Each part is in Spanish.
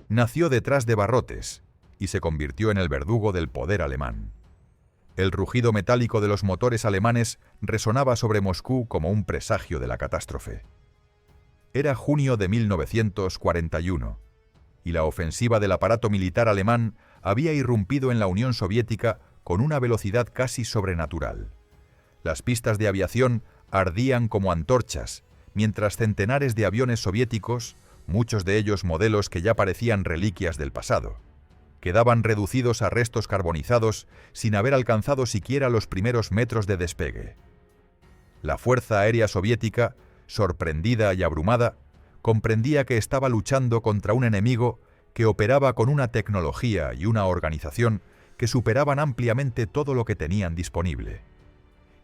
nació detrás de barrotes y se convirtió en el verdugo del poder alemán. El rugido metálico de los motores alemanes resonaba sobre Moscú como un presagio de la catástrofe. Era junio de 1941, y la ofensiva del aparato militar alemán había irrumpido en la Unión Soviética con una velocidad casi sobrenatural. Las pistas de aviación ardían como antorchas, mientras centenares de aviones soviéticos, muchos de ellos modelos que ya parecían reliquias del pasado, quedaban reducidos a restos carbonizados sin haber alcanzado siquiera los primeros metros de despegue. La Fuerza Aérea Soviética, sorprendida y abrumada, comprendía que estaba luchando contra un enemigo que operaba con una tecnología y una organización que superaban ampliamente todo lo que tenían disponible.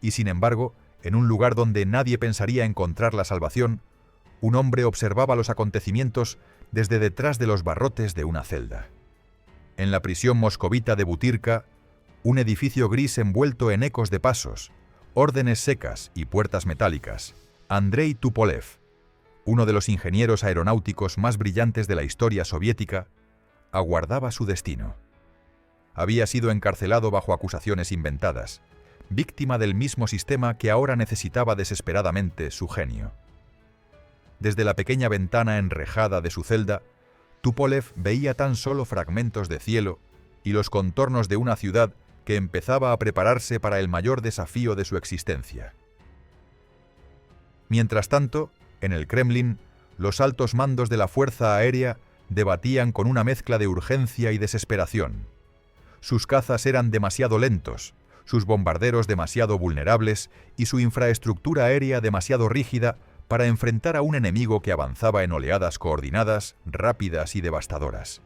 Y sin embargo, en un lugar donde nadie pensaría encontrar la salvación, un hombre observaba los acontecimientos desde detrás de los barrotes de una celda. En la prisión moscovita de Butyrka, un edificio gris envuelto en ecos de pasos, órdenes secas y puertas metálicas, Andrei Tupolev, uno de los ingenieros aeronáuticos más brillantes de la historia soviética, aguardaba su destino. Había sido encarcelado bajo acusaciones inventadas, víctima del mismo sistema que ahora necesitaba desesperadamente su genio. Desde la pequeña ventana enrejada de su celda, Tupolev veía tan solo fragmentos de cielo y los contornos de una ciudad que empezaba a prepararse para el mayor desafío de su existencia. Mientras tanto, en el Kremlin, los altos mandos de la Fuerza Aérea debatían con una mezcla de urgencia y desesperación. Sus cazas eran demasiado lentos, sus bombarderos demasiado vulnerables y su infraestructura aérea demasiado rígida para enfrentar a un enemigo que avanzaba en oleadas coordinadas, rápidas y devastadoras.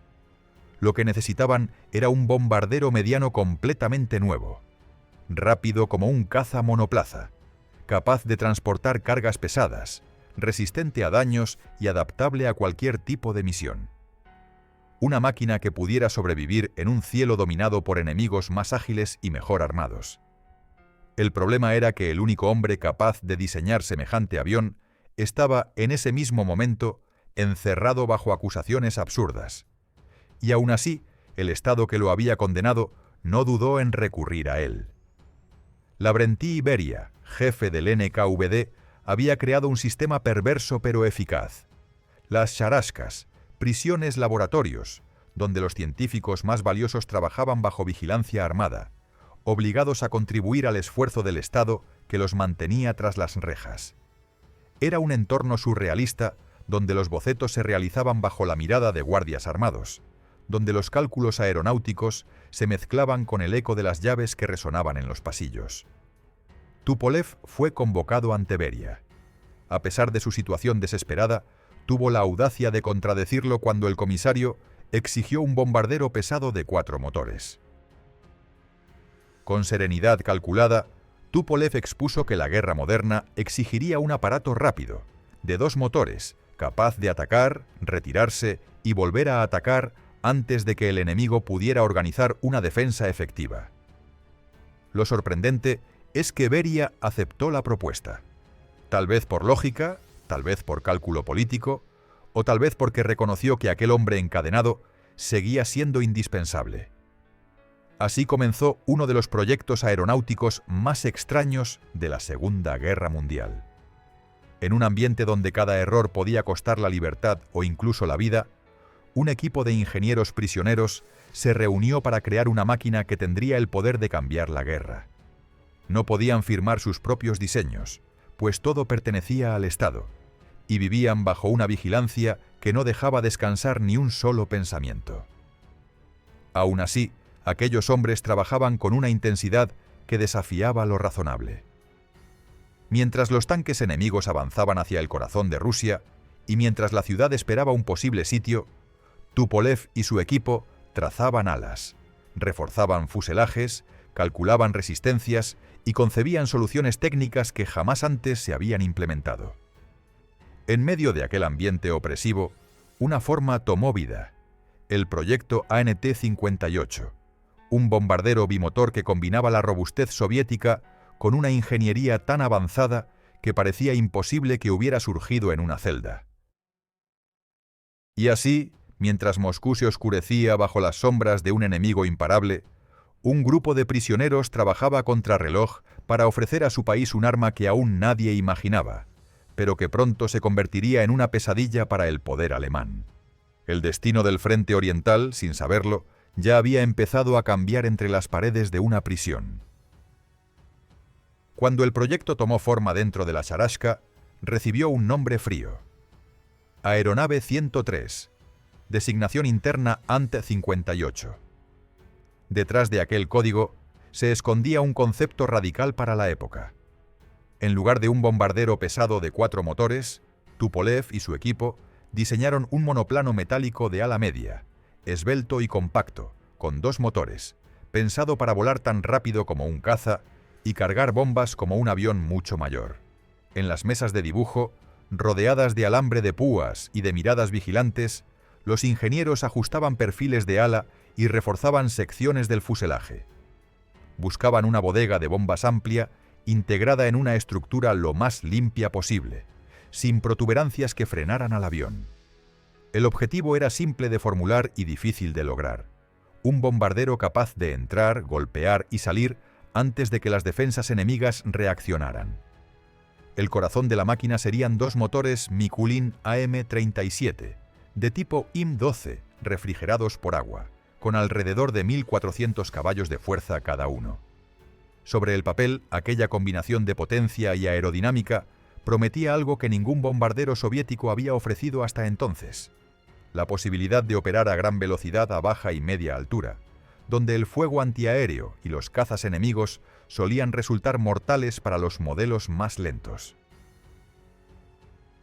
Lo que necesitaban era un bombardero mediano completamente nuevo, rápido como un caza monoplaza, capaz de transportar cargas pesadas, resistente a daños y adaptable a cualquier tipo de misión. Una máquina que pudiera sobrevivir en un cielo dominado por enemigos más ágiles y mejor armados. El problema era que el único hombre capaz de diseñar semejante avión estaba en ese mismo momento encerrado bajo acusaciones absurdas. Y aún así, el Estado que lo había condenado no dudó en recurrir a él. Lavrenti Beria, jefe del NKVD, había creado un sistema perverso pero eficaz. Las charashkas, prisiones laboratorios, donde los científicos más valiosos trabajaban bajo vigilancia armada, obligados a contribuir al esfuerzo del Estado que los mantenía tras las rejas. Era un entorno surrealista donde los bocetos se realizaban bajo la mirada de guardias armados, donde los cálculos aeronáuticos se mezclaban con el eco de las llaves que resonaban en los pasillos. Tupolev fue convocado ante Beria. A pesar de su situación desesperada, tuvo la audacia de contradecirlo cuando el comisario exigió un bombardero pesado de 4 motores. Con serenidad calculada, Tupolev expuso que la guerra moderna exigiría un aparato rápido, de 2 motores, capaz de atacar, retirarse y volver a atacar antes de que el enemigo pudiera organizar una defensa efectiva. Lo sorprendente es que Beria aceptó la propuesta, tal vez por lógica, tal vez por cálculo político, o tal vez porque reconoció que aquel hombre encadenado seguía siendo indispensable. Así comenzó uno de los proyectos aeronáuticos más extraños de la Segunda Guerra Mundial. En un ambiente donde cada error podía costar la libertad o incluso la vida, un equipo de ingenieros prisioneros se reunió para crear una máquina que tendría el poder de cambiar la guerra. No podían firmar sus propios diseños, pues todo pertenecía al Estado, y vivían bajo una vigilancia que no dejaba descansar ni un solo pensamiento. Aún así, aquellos hombres trabajaban con una intensidad que desafiaba lo razonable. Mientras los tanques enemigos avanzaban hacia el corazón de Rusia, y mientras la ciudad esperaba un posible sitio, Tupolev y su equipo trazaban alas, reforzaban fuselajes, calculaban resistencias y concebían soluciones técnicas que jamás antes se habían implementado. En medio de aquel ambiente opresivo, una forma tomó vida: el proyecto ANT-58, un bombardero bimotor que combinaba la robustez soviética con una ingeniería tan avanzada que parecía imposible que hubiera surgido en una celda. Y así, Mientras Moscú se oscurecía bajo las sombras de un enemigo imparable, un grupo de prisioneros trabajaba contrarreloj para ofrecer a su país un arma que aún nadie imaginaba, pero que pronto se convertiría en una pesadilla para el poder alemán. El destino del frente oriental, sin saberlo, ya había empezado a cambiar entre las paredes de una prisión. Cuando el proyecto tomó forma dentro de la Sharashka, recibió un nombre frío: Aeronave 103, designación interna ANT-58. Detrás de aquel código se escondía un concepto radical para la época. En lugar de un bombardero pesado de 4 motores, Tupolev y su equipo diseñaron un monoplano metálico de ala media, esbelto y compacto, con 2 motores, pensado para volar tan rápido como un caza y cargar bombas como un avión mucho mayor. En las mesas de dibujo, rodeadas de alambre de púas y de miradas vigilantes, los ingenieros ajustaban perfiles de ala y reforzaban secciones del fuselaje. Buscaban una bodega de bombas amplia, integrada en una estructura lo más limpia posible, sin protuberancias que frenaran al avión. El objetivo era simple de formular y difícil de lograr: un bombardero capaz de entrar, golpear y salir antes de que las defensas enemigas reaccionaran. El corazón de la máquina serían 2 motores Mikulin AM-37, de tipo IM-12, refrigerados por agua, con alrededor de 1.400 caballos de fuerza cada uno. Sobre el papel, aquella combinación de potencia y aerodinámica prometía algo que ningún bombardero soviético había ofrecido hasta entonces: la posibilidad de operar a gran velocidad a baja y media altura, donde el fuego antiaéreo y los cazas enemigos solían resultar mortales para los modelos más lentos.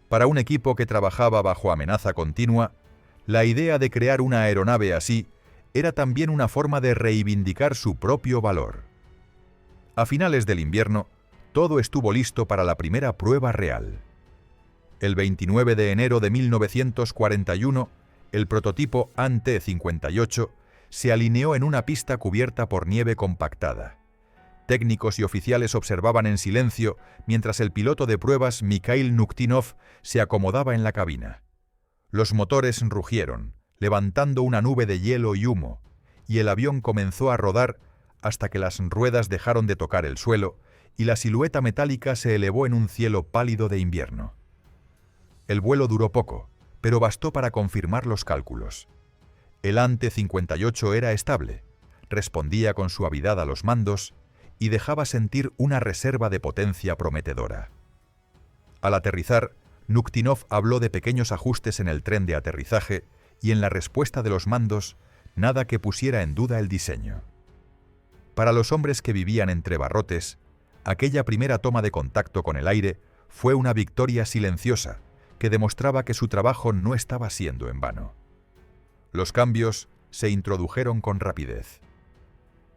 Para un equipo que trabajaba bajo amenaza continua, la idea de crear una aeronave así era también una forma de reivindicar su propio valor. A finales del invierno, todo estuvo listo para la primera prueba real. El 29 de enero de 1941, el prototipo ANT-58 se alineó en una pista cubierta por nieve compactada. Técnicos y oficiales observaban en silencio mientras el piloto de pruebas Mikhail Nuktinov se acomodaba en la cabina. Los motores rugieron, levantando una nube de hielo y humo, y el avión comenzó a rodar hasta que las ruedas dejaron de tocar el suelo y la silueta metálica se elevó en un cielo pálido de invierno. El vuelo duró poco, pero bastó para confirmar los cálculos. El ANT-58 era estable, respondía con suavidad a los mandos y dejaba sentir una reserva de potencia prometedora. Al aterrizar, Nuktinov habló de pequeños ajustes en el tren de aterrizaje y en la respuesta de los mandos, nada que pusiera en duda el diseño. Para los hombres que vivían entre barrotes, aquella primera toma de contacto con el aire fue una victoria silenciosa que demostraba que su trabajo no estaba siendo en vano. Los cambios se introdujeron con rapidez.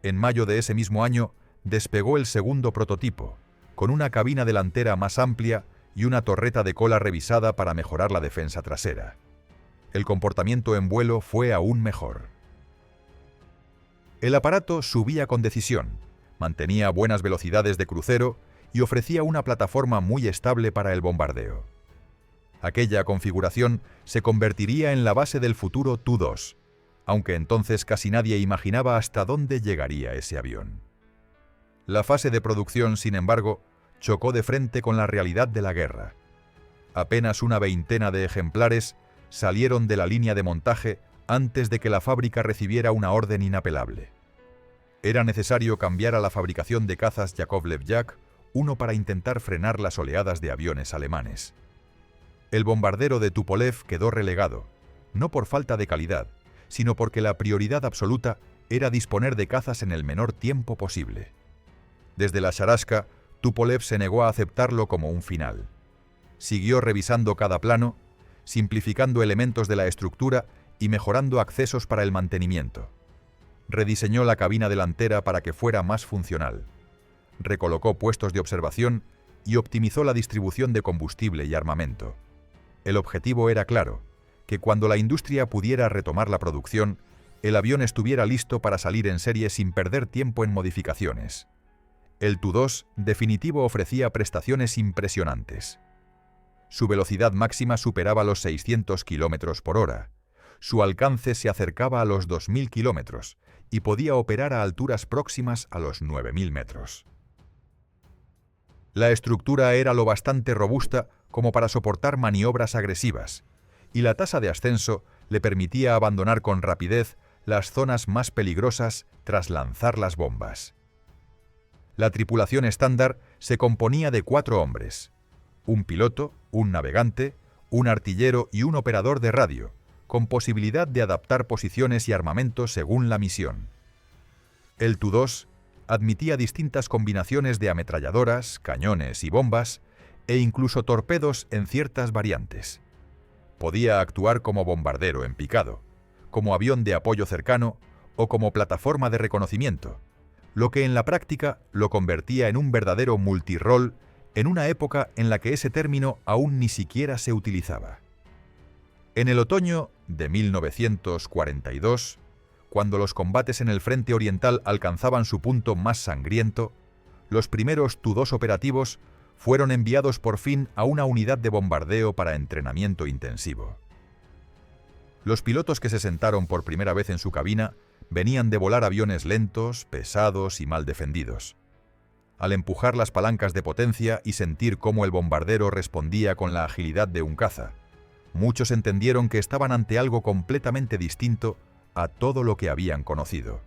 En mayo de ese mismo año despegó el segundo prototipo, con una cabina delantera más amplia y una torreta de cola revisada para mejorar la defensa trasera. El comportamiento en vuelo fue aún mejor. El aparato subía con decisión, mantenía buenas velocidades de crucero y ofrecía una plataforma muy estable para el bombardeo. Aquella configuración se convertiría en la base del futuro Tu-2, aunque entonces casi nadie imaginaba hasta dónde llegaría ese avión. La fase de producción, sin embargo, chocó de frente con la realidad de la guerra. Apenas una veintena de ejemplares salieron de la línea de montaje antes de que la fábrica recibiera una orden inapelable. Era necesario cambiar a la fabricación de cazas Yakovlev-Yak, uno para intentar frenar las oleadas de aviones alemanes. El bombardero de Tupolev quedó relegado, no por falta de calidad, sino porque la prioridad absoluta era disponer de cazas en el menor tiempo posible. Desde la Sharashka, Tupolev se negó a aceptarlo como un final. Siguió revisando cada plano, simplificando elementos de la estructura y mejorando accesos para el mantenimiento. Rediseñó la cabina delantera para que fuera más funcional. Recolocó puestos de observación y optimizó la distribución de combustible y armamento. El objetivo era claro: que cuando la industria pudiera retomar la producción, el avión estuviera listo para salir en serie sin perder tiempo en modificaciones. El Tu-2 definitivo ofrecía prestaciones impresionantes. Su velocidad máxima superaba los 600 km/h. Su alcance se acercaba a los 2.000 kilómetros y podía operar a alturas próximas a los 9.000 metros. La estructura era lo bastante robusta como para soportar maniobras agresivas, y la tasa de ascenso le permitía abandonar con rapidez las zonas más peligrosas tras lanzar las bombas. La tripulación estándar se componía de 4 hombres: un piloto, un navegante, un artillero y un operador de radio, con posibilidad de adaptar posiciones y armamento según la misión. El Tu-2 admitía distintas combinaciones de ametralladoras, cañones y bombas, e incluso torpedos en ciertas variantes. Podía actuar como bombardero en picado, como avión de apoyo cercano o como plataforma de reconocimiento, lo que en la práctica lo convertía en un verdadero multirol en una época en la que ese término aún ni siquiera se utilizaba. En el otoño de 1942, cuando los combates en el frente oriental alcanzaban su punto más sangriento, los primeros Tu-2 operativos fueron enviados por fin a una unidad de bombardeo para entrenamiento intensivo. Los pilotos que se sentaron por primera vez en su cabina venían de volar aviones lentos, pesados y mal defendidos. Al empujar las palancas de potencia y sentir cómo el bombardero respondía con la agilidad de un caza, muchos entendieron que estaban ante algo completamente distinto a todo lo que habían conocido.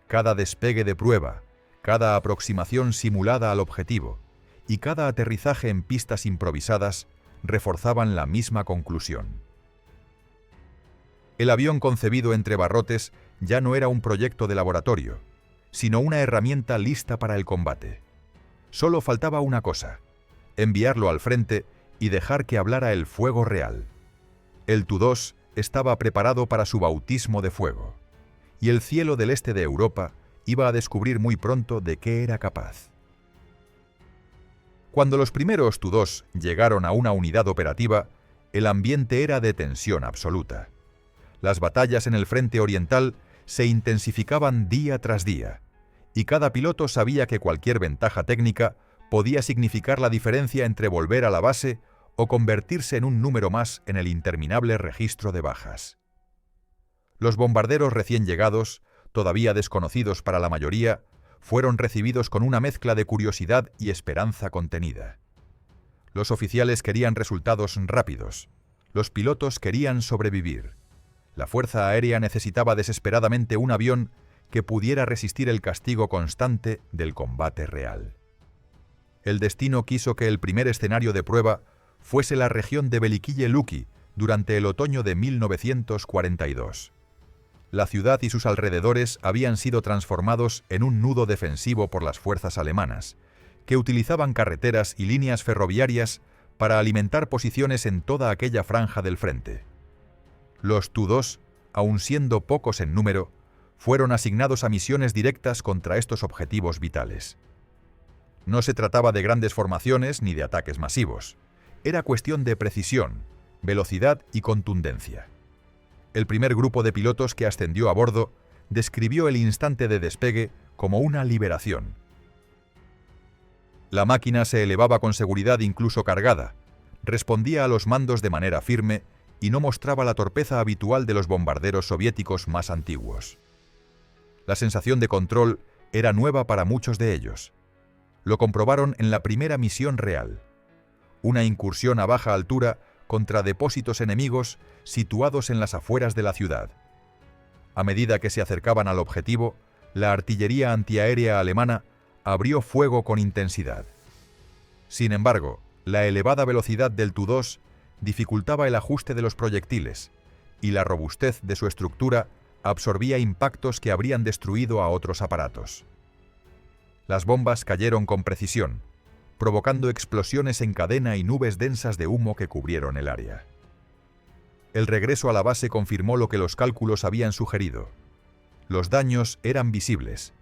Cada despegue de prueba, cada aproximación simulada al objetivo y cada aterrizaje en pistas improvisadas reforzaban la misma conclusión. El avión concebido entre barrotes ya no era un proyecto de laboratorio, sino una herramienta lista para el combate. Solo faltaba una cosa: enviarlo al frente y dejar que hablara el fuego real. El Tu-2 estaba preparado para su bautismo de fuego, y el cielo del este de Europa iba a descubrir muy pronto de qué era capaz. Cuando los primeros Tu-2 llegaron a una unidad operativa, el ambiente era de tensión absoluta. Las batallas en el frente oriental se intensificaban día tras día, y cada piloto sabía que cualquier ventaja técnica podía significar la diferencia entre volver a la base o convertirse en un número más en el interminable registro de bajas. Los bombarderos recién llegados, todavía desconocidos para la mayoría, fueron recibidos con una mezcla de curiosidad y esperanza contenida. Los oficiales querían resultados rápidos, los pilotos querían sobrevivir. La Fuerza Aérea necesitaba desesperadamente un avión que pudiera resistir el castigo constante del combate real. El destino quiso que el primer escenario de prueba fuese la región de Veliki Luki durante el otoño de 1942. La ciudad y sus alrededores habían sido transformados en un nudo defensivo por las fuerzas alemanas, que utilizaban carreteras y líneas ferroviarias para alimentar posiciones en toda aquella franja del frente. Los Tu-2, aun siendo pocos en número, fueron asignados a misiones directas contra estos objetivos vitales. No se trataba de grandes formaciones ni de ataques masivos. Era cuestión de precisión, velocidad y contundencia. El primer grupo de pilotos que ascendió a bordo describió el instante de despegue como una liberación. La máquina se elevaba con seguridad incluso cargada, respondía a los mandos de manera firme y no mostraba la torpeza habitual de los bombarderos soviéticos más antiguos. La sensación de control era nueva para muchos de ellos. Lo comprobaron en la primera misión real: una incursión a baja altura contra depósitos enemigos situados en las afueras de la ciudad. A medida que se acercaban al objetivo, la artillería antiaérea alemana abrió fuego con intensidad. Sin embargo, la elevada velocidad del Tu-2 dificultaba el ajuste de los proyectiles, y la robustez de su estructura absorbía impactos que habrían destruido a otros aparatos. Las bombas cayeron con precisión, provocando explosiones en cadena y nubes densas de humo que cubrieron el área. El regreso a la base confirmó lo que los cálculos habían sugerido. Los daños eran visibles,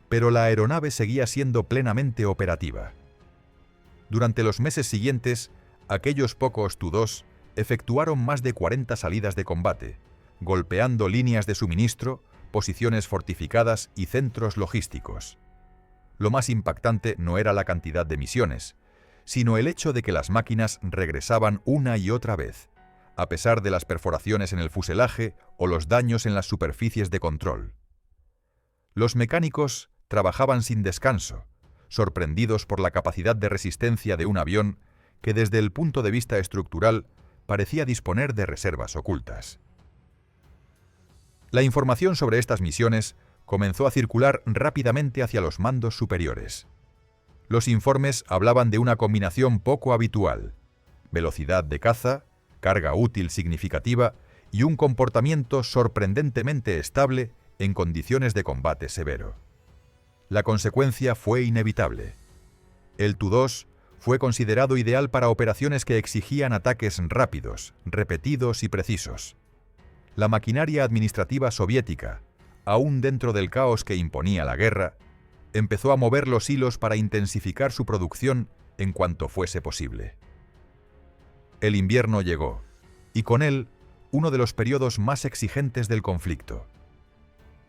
pero la aeronave seguía siendo plenamente operativa. Durante los meses siguientes, aquellos pocos Tu-2 efectuaron más de 40 salidas de combate, golpeando líneas de suministro, posiciones fortificadas y centros logísticos. Lo más impactante no era la cantidad de misiones, sino el hecho de que las máquinas regresaban una y otra vez, a pesar de las perforaciones en el fuselaje o los daños en las superficies de control. Los mecánicos trabajaban sin descanso, sorprendidos por la capacidad de resistencia de un avión que desde el punto de vista estructural parecía disponer de reservas ocultas. La información sobre estas misiones comenzó a circular rápidamente hacia los mandos superiores. Los informes hablaban de una combinación poco habitual: velocidad de caza, carga útil significativa y un comportamiento sorprendentemente estable en condiciones de combate severo. La consecuencia fue inevitable. El Tu-2 fue considerado ideal para operaciones que exigían ataques rápidos, repetidos y precisos. La maquinaria administrativa soviética, aún dentro del caos que imponía la guerra, empezó a mover los hilos para intensificar su producción en cuanto fuese posible. El invierno llegó, y con él uno de los periodos más exigentes del conflicto.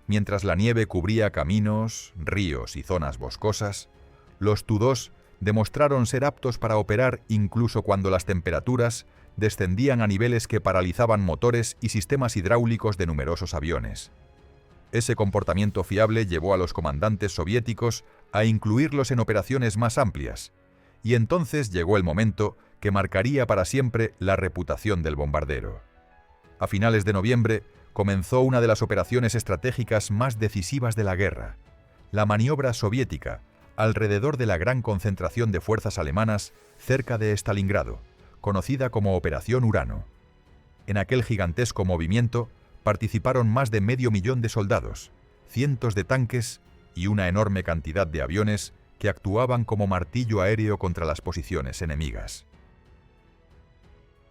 Mientras la nieve cubría caminos, ríos y zonas boscosas, los Tu-2 demostraron ser aptos para operar incluso cuando las temperaturas descendían a niveles que paralizaban motores y sistemas hidráulicos de numerosos aviones. Ese comportamiento fiable llevó a los comandantes soviéticos a incluirlos en operaciones más amplias, y entonces llegó el momento que marcaría para siempre la reputación del bombardero. A finales de noviembre comenzó una de las operaciones estratégicas más decisivas de la guerra, la maniobra soviética alrededor de la gran concentración de fuerzas alemanas cerca de Stalingrado, conocida como Operación Urano. En aquel gigantesco movimiento participaron más de 500.000 de soldados, cientos de tanques y una enorme cantidad de aviones que actuaban como martillo aéreo contra las posiciones enemigas.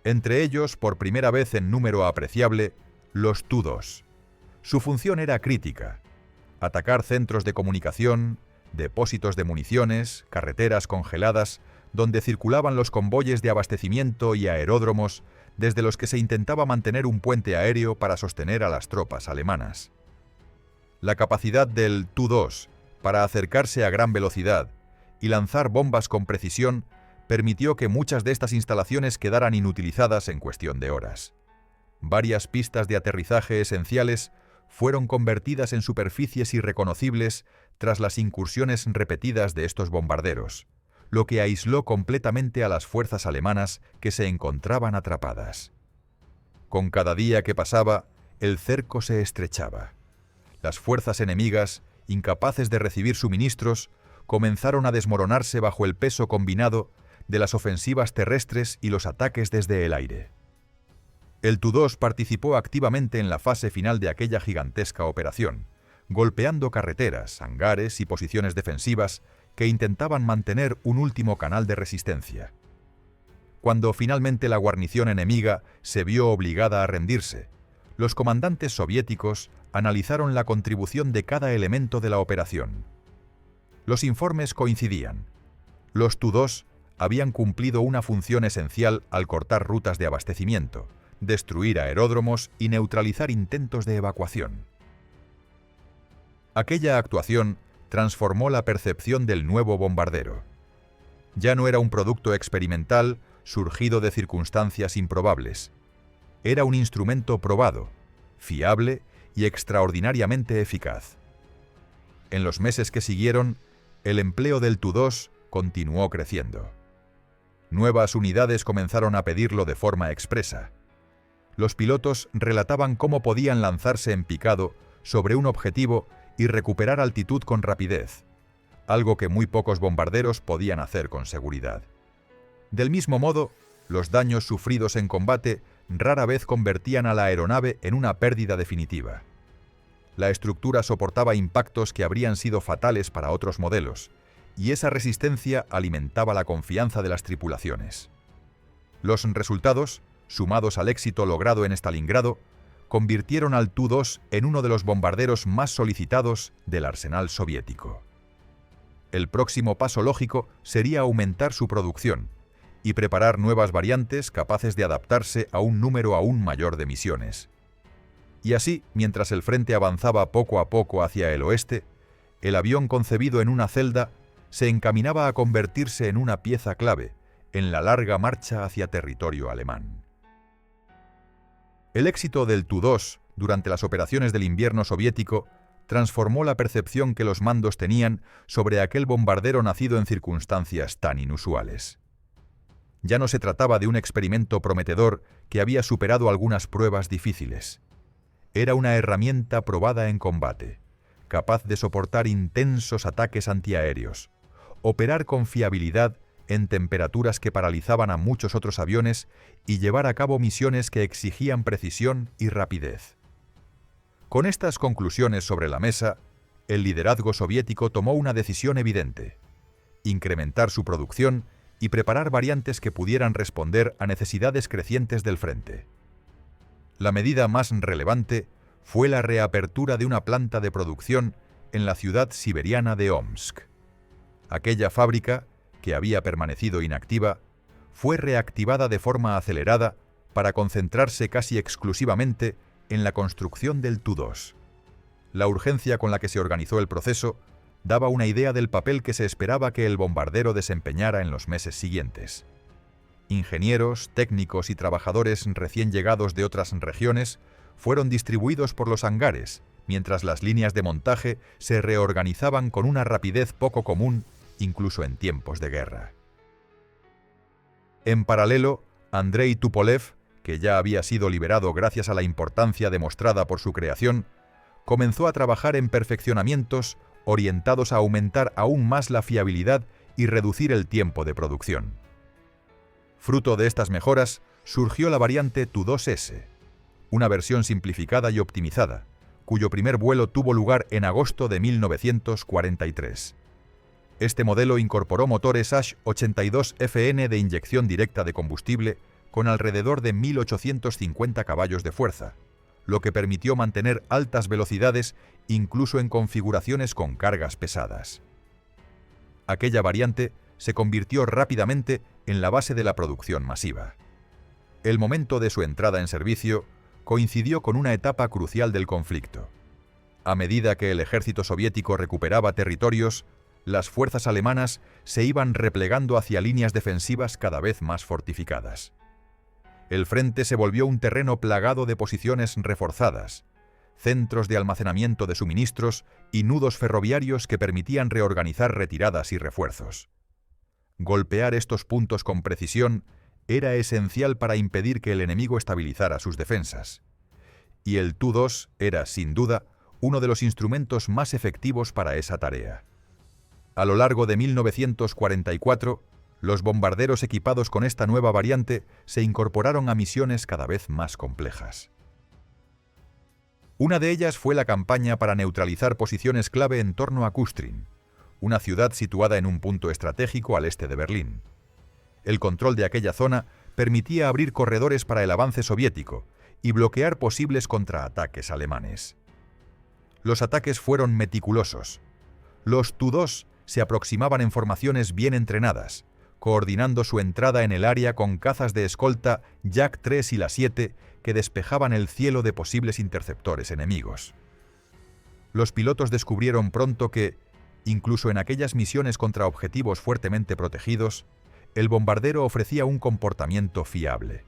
Entre ellos, por primera vez en número apreciable, los Tu-2. Su función era crítica: atacar centros de comunicación, depósitos de municiones, carreteras congeladas, donde circulaban los convoyes de abastecimiento y aeródromos desde los que se intentaba mantener un puente aéreo para sostener a las tropas alemanas. La capacidad del Tu-2 para acercarse a gran velocidad y lanzar bombas con precisión permitió que muchas de estas instalaciones quedaran inutilizadas en cuestión de horas. Varias pistas de aterrizaje esenciales fueron convertidas en superficies irreconocibles tras las incursiones repetidas de estos bombarderos, lo que aisló completamente a las fuerzas alemanas que se encontraban atrapadas. Con cada día que pasaba, el cerco se estrechaba. Las fuerzas enemigas, incapaces de recibir suministros, comenzaron a desmoronarse bajo el peso combinado de las ofensivas terrestres y los ataques desde el aire. El Tu-2 participó activamente en la fase final de aquella gigantesca operación, golpeando carreteras, hangares y posiciones defensivas que intentaban mantener un último canal de resistencia. Cuando finalmente la guarnición enemiga se vio obligada a rendirse, los comandantes soviéticos analizaron la contribución de cada elemento de la operación. Los informes coincidían. Los Tu-2 habían cumplido una función esencial al cortar rutas de abastecimiento, destruir aeródromos y neutralizar intentos de evacuación. Aquella actuación transformó la percepción del nuevo bombardero. Ya no era un producto experimental surgido de circunstancias improbables. Era un instrumento probado, fiable y extraordinariamente eficaz. En los meses que siguieron, el empleo del Tu-2 continuó creciendo. Nuevas unidades comenzaron a pedirlo de forma expresa. Los pilotos relataban cómo podían lanzarse en picado sobre un objetivo y recuperar altitud con rapidez, algo que muy pocos bombarderos podían hacer con seguridad. Del mismo modo, los daños sufridos en combate rara vez convertían a la aeronave en una pérdida definitiva. La estructura soportaba impactos que habrían sido fatales para otros modelos, y esa resistencia alimentaba la confianza de las tripulaciones. Los resultados, sumados al éxito logrado en Stalingrado, convirtieron al Tu-2 en uno de los bombarderos más solicitados del arsenal soviético. El próximo paso lógico sería aumentar su producción y preparar nuevas variantes capaces de adaptarse a un número aún mayor de misiones. Y así, mientras el frente avanzaba poco a poco hacia el oeste, el avión concebido en una celda se encaminaba a convertirse en una pieza clave en la larga marcha hacia territorio alemán. El éxito del Tu-2 durante las operaciones del invierno soviético transformó la percepción que los mandos tenían sobre aquel bombardero nacido en circunstancias tan inusuales. Ya no se trataba de un experimento prometedor que había superado algunas pruebas difíciles. Era una herramienta probada en combate, capaz de soportar intensos ataques antiaéreos, operar con fiabilidad en temperaturas que paralizaban a muchos otros aviones y llevar a cabo misiones que exigían precisión y rapidez. Con estas conclusiones sobre la mesa, el liderazgo soviético tomó una decisión evidente: incrementar su producción y preparar variantes que pudieran responder a necesidades crecientes del frente. La medida más relevante fue la reapertura de una planta de producción en la ciudad siberiana de Omsk. Aquella fábrica, que había permanecido inactiva, fue reactivada de forma acelerada para concentrarse casi exclusivamente en la construcción del Tu-2. La urgencia con la que se organizó el proceso daba una idea del papel que se esperaba que el bombardero desempeñara en los meses siguientes. Ingenieros, técnicos y trabajadores recién llegados de otras regiones fueron distribuidos por los hangares, mientras las líneas de montaje se reorganizaban con una rapidez poco común, incluso en tiempos de guerra. En paralelo, Andrei Tupolev, que ya había sido liberado gracias a la importancia demostrada por su creación, comenzó a trabajar en perfeccionamientos orientados a aumentar aún más la fiabilidad y reducir el tiempo de producción. Fruto de estas mejoras, surgió la variante Tu-2S, una versión simplificada y optimizada, cuyo primer vuelo tuvo lugar en agosto de 1943. Este modelo incorporó motores H-82FN de inyección directa de combustible con alrededor de 1.850 caballos de fuerza, lo que permitió mantener altas velocidades incluso en configuraciones con cargas pesadas. Aquella variante se convirtió rápidamente en la base de la producción masiva. El momento de su entrada en servicio coincidió con una etapa crucial del conflicto. A medida que el ejército soviético recuperaba territorios, las fuerzas alemanas se iban replegando hacia líneas defensivas cada vez más fortificadas. El frente se volvió un terreno plagado de posiciones reforzadas, centros de almacenamiento de suministros y nudos ferroviarios que permitían reorganizar retiradas y refuerzos. Golpear estos puntos con precisión era esencial para impedir que el enemigo estabilizara sus defensas. Y el Tu-2 era, sin duda, uno de los instrumentos más efectivos para esa tarea. A lo largo de 1944, los bombarderos equipados con esta nueva variante se incorporaron a misiones cada vez más complejas. Una de ellas fue la campaña para neutralizar posiciones clave en torno a Kustrin, una ciudad situada en un punto estratégico al este de Berlín. El control de aquella zona permitía abrir corredores para el avance soviético y bloquear posibles contraataques alemanes. Los ataques fueron meticulosos. Los Tu-2 se aproximaban en formaciones bien entrenadas, coordinando su entrada en el área con cazas de escolta Yak-3 y la 7 que despejaban el cielo de posibles interceptores enemigos. Los pilotos descubrieron pronto que, incluso en aquellas misiones contra objetivos fuertemente protegidos, el bombardero ofrecía un comportamiento fiable.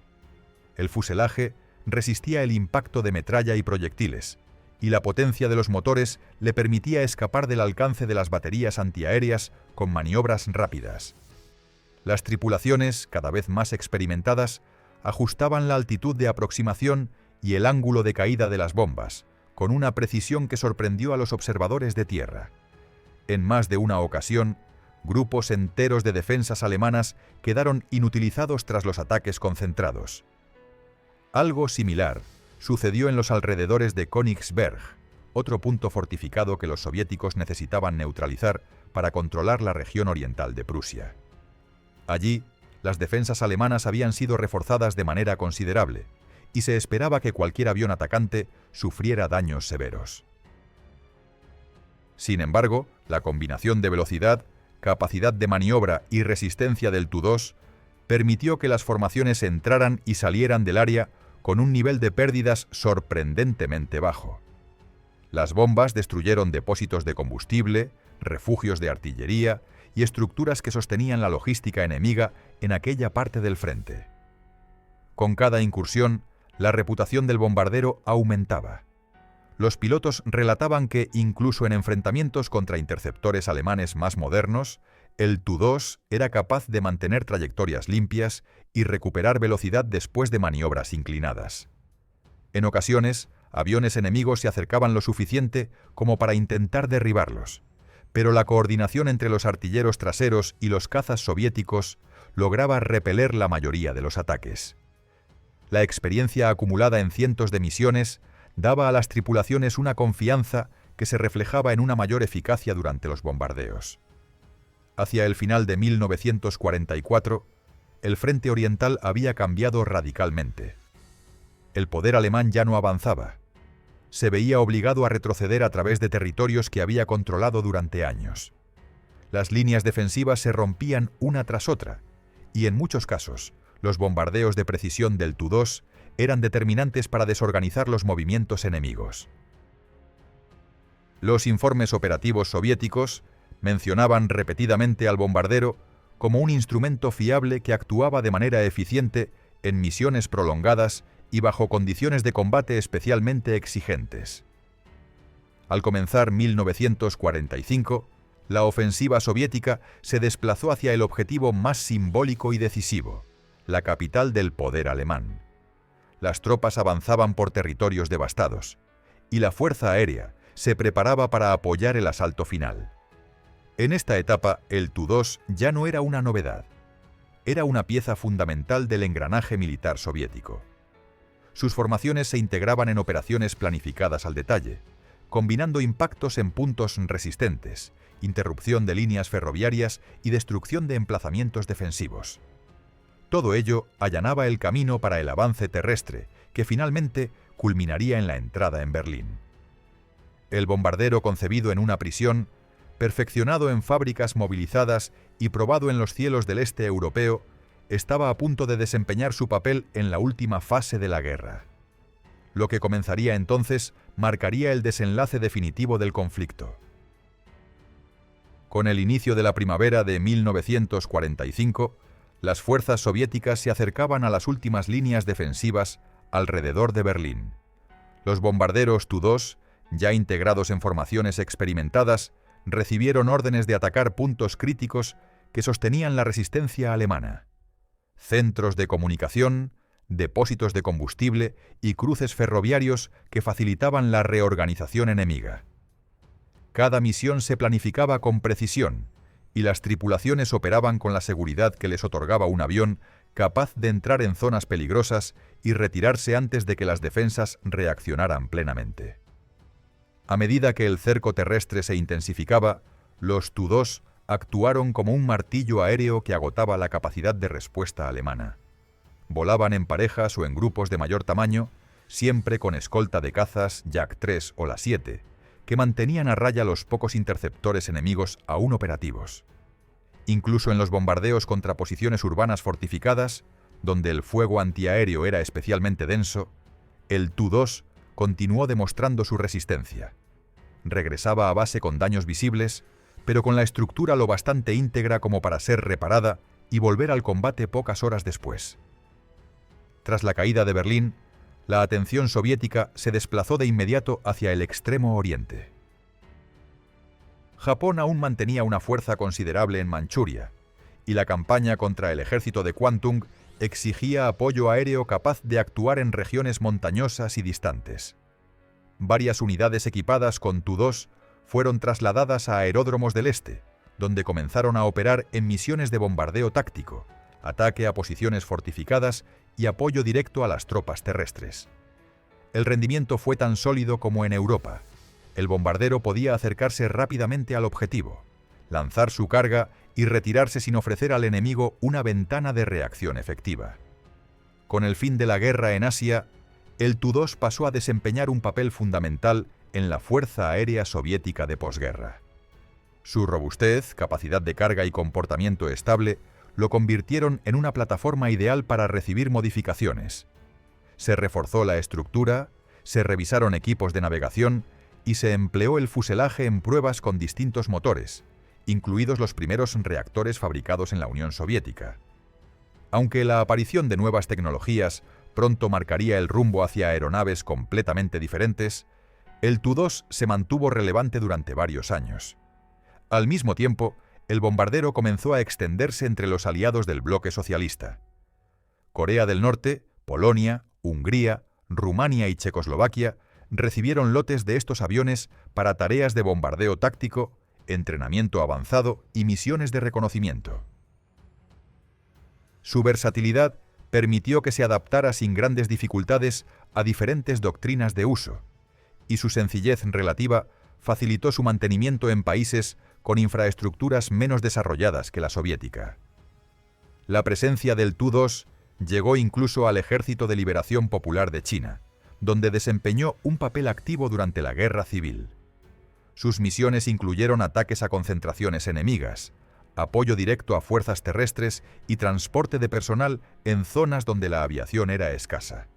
El fuselaje resistía el impacto de metralla y proyectiles, y la potencia de los motores le permitía escapar del alcance de las baterías antiaéreas con maniobras rápidas. Las tripulaciones, cada vez más experimentadas, ajustaban la altitud de aproximación y el ángulo de caída de las bombas, con una precisión que sorprendió a los observadores de tierra. En más de una ocasión, grupos enteros de defensas alemanas quedaron inutilizados tras los ataques concentrados. Algo similar sucedió en los alrededores de Königsberg, otro punto fortificado que los soviéticos necesitaban neutralizar para controlar la región oriental de Prusia. Allí, las defensas alemanas habían sido reforzadas de manera considerable, y se esperaba que cualquier avión atacante sufriera daños severos. Sin embargo, la combinación de velocidad, capacidad de maniobra y resistencia del Tu-2 permitió que las formaciones entraran y salieran del área con un nivel de pérdidas sorprendentemente bajo. Las bombas destruyeron depósitos de combustible, refugios de artillería y estructuras que sostenían la logística enemiga en aquella parte del frente. Con cada incursión, La reputación del bombardero aumentaba. Los pilotos relataban que, incluso en enfrentamientos contra interceptores alemanes más modernos, el Tu-2 era capaz de mantener trayectorias limpias y recuperar velocidad después de maniobras inclinadas. En ocasiones, aviones enemigos se acercaban lo suficiente como para intentar derribarlos, pero la coordinación entre los artilleros traseros y los cazas soviéticos lograba repeler la mayoría de los ataques. La experiencia acumulada en cientos de misiones daba a las tripulaciones una confianza que se reflejaba en una mayor eficacia durante los bombardeos. Hacia el final de 1944, el frente oriental había cambiado radicalmente. El poder alemán ya no avanzaba. Se veía obligado a retroceder a través de territorios que había controlado durante años. Las líneas defensivas se rompían una tras otra, y en muchos casos, los bombardeos de precisión del Tu-2 eran determinantes para desorganizar los movimientos enemigos. Los informes operativos soviéticos mencionaban repetidamente al bombardero como un instrumento fiable que actuaba de manera eficiente en misiones prolongadas y bajo condiciones de combate especialmente exigentes. Al comenzar 1945, la ofensiva soviética se desplazó hacia el objetivo más simbólico y decisivo, la capital del poder alemán. Las tropas avanzaban por territorios devastados, y la Fuerza Aérea se preparaba para apoyar el asalto final. En esta etapa, el Tu-2 ya no era una novedad. Era una pieza fundamental del engranaje militar soviético. Sus formaciones se integraban en operaciones planificadas al detalle, combinando impactos en puntos resistentes, interrupción de líneas ferroviarias y destrucción de emplazamientos defensivos. Todo ello allanaba el camino para el avance terrestre, que finalmente culminaría en la entrada en Berlín. El bombardero concebido en una prisión, perfeccionado en fábricas movilizadas y probado en los cielos del este europeo, estaba a punto de desempeñar su papel en la última fase de la guerra. Lo que comenzaría entonces marcaría el desenlace definitivo del conflicto. Con el inicio de la primavera de 1945, las fuerzas soviéticas se acercaban a las últimas líneas defensivas alrededor de Berlín. Los bombarderos Tu-2, ya integrados en formaciones experimentadas, recibieron órdenes de atacar puntos críticos que sostenían la resistencia alemana: centros de comunicación, depósitos de combustible y cruces ferroviarios que facilitaban la reorganización enemiga. Cada misión se planificaba con precisión, y las tripulaciones operaban con la seguridad que les otorgaba un avión capaz de entrar en zonas peligrosas y retirarse antes de que las defensas reaccionaran plenamente. A medida que el cerco terrestre se intensificaba, los Tu-2 actuaron como un martillo aéreo que agotaba la capacidad de respuesta alemana. Volaban en parejas o en grupos de mayor tamaño, siempre con escolta de cazas Yak 3 o la 7, que mantenían a raya los pocos interceptores enemigos aún operativos. Incluso en los bombardeos contra posiciones urbanas fortificadas, donde el fuego antiaéreo era especialmente denso, el Tu-2 continuó demostrando su resistencia. Regresaba a base con daños visibles, pero con la estructura lo bastante íntegra como para ser reparada y volver al combate pocas horas después. Tras la caída de Berlín, la atención soviética se desplazó de inmediato hacia el extremo oriente. Japón aún mantenía una fuerza considerable en Manchuria, y la campaña contra el ejército de Kwantung exigía apoyo aéreo capaz de actuar en regiones montañosas y distantes. Varias unidades equipadas con Tu-2 fueron trasladadas a aeródromos del este, donde comenzaron a operar en misiones de bombardeo táctico, ataque a posiciones fortificadas y apoyo directo a las tropas terrestres. El rendimiento fue tan sólido como en Europa. El bombardero podía acercarse rápidamente al objetivo, lanzar su carga y retirarse sin ofrecer al enemigo una ventana de reacción efectiva. Con el fin de la guerra en Asia, el Tu-2 pasó a desempeñar un papel fundamental en la Fuerza Aérea Soviética de posguerra. Su robustez, capacidad de carga y comportamiento estable lo convirtieron en una plataforma ideal para recibir modificaciones. Se reforzó la estructura, se revisaron equipos de navegación y se empleó el fuselaje en pruebas con distintos motores, incluidos los primeros reactores fabricados en la Unión Soviética. Aunque la aparición de nuevas tecnologías pronto marcaría el rumbo hacia aeronaves completamente diferentes, el Tu-2 se mantuvo relevante durante varios años. Al mismo tiempo, el bombardero comenzó a extenderse entre los aliados del bloque socialista. Corea del Norte, Polonia, Hungría, Rumania y Checoslovaquia recibieron lotes de estos aviones para tareas de bombardeo táctico, entrenamiento avanzado y misiones de reconocimiento. Su versatilidad permitió que se adaptara sin grandes dificultades a diferentes doctrinas de uso, y su sencillez relativa facilitó su mantenimiento en países con infraestructuras menos desarrolladas que la soviética. La presencia del Tu-2 llegó incluso al Ejército de Liberación Popular de China, donde desempeñó un papel activo durante la Guerra Civil. Sus misiones incluyeron ataques a concentraciones enemigas, apoyo directo a fuerzas terrestres y transporte de personal en zonas donde la aviación era escasa.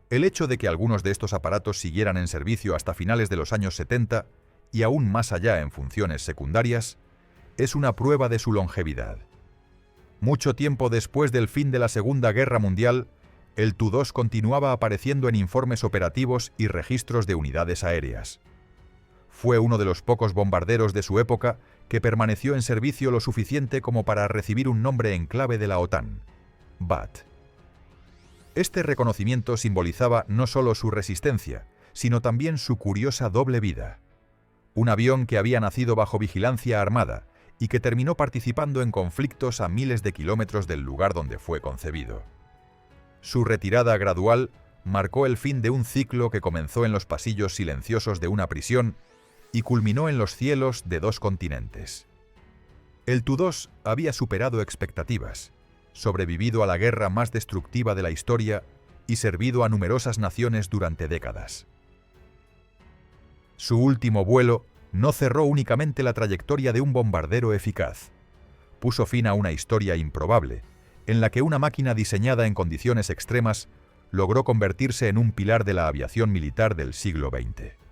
El hecho de que algunos de estos aparatos siguieran en servicio hasta finales de los años 70 y aún más allá en funciones secundarias, es una prueba de su longevidad. Mucho tiempo después del fin de la Segunda Guerra Mundial, el Tu-2 continuaba apareciendo en informes operativos y registros de unidades aéreas. Fue uno de los pocos bombarderos de su época que permaneció en servicio lo suficiente como para recibir un nombre en clave de la OTAN, BAT. Este reconocimiento simbolizaba no solo su resistencia, sino también su curiosa doble vida. Un avión que había nacido bajo vigilancia armada y que terminó participando en conflictos a miles de kilómetros del lugar donde fue concebido. Su retirada gradual marcó el fin de un ciclo que comenzó en los pasillos silenciosos de una prisión y culminó en los cielos de dos continentes. El Tu-2 había superado expectativas, sobrevivido a la guerra más destructiva de la historia y servido a numerosas naciones durante décadas. Su último vuelo no cerró únicamente la trayectoria de un bombardero eficaz. Puso fin a una historia improbable, en la que una máquina diseñada en condiciones extremas logró convertirse en un pilar de la aviación militar del siglo XX.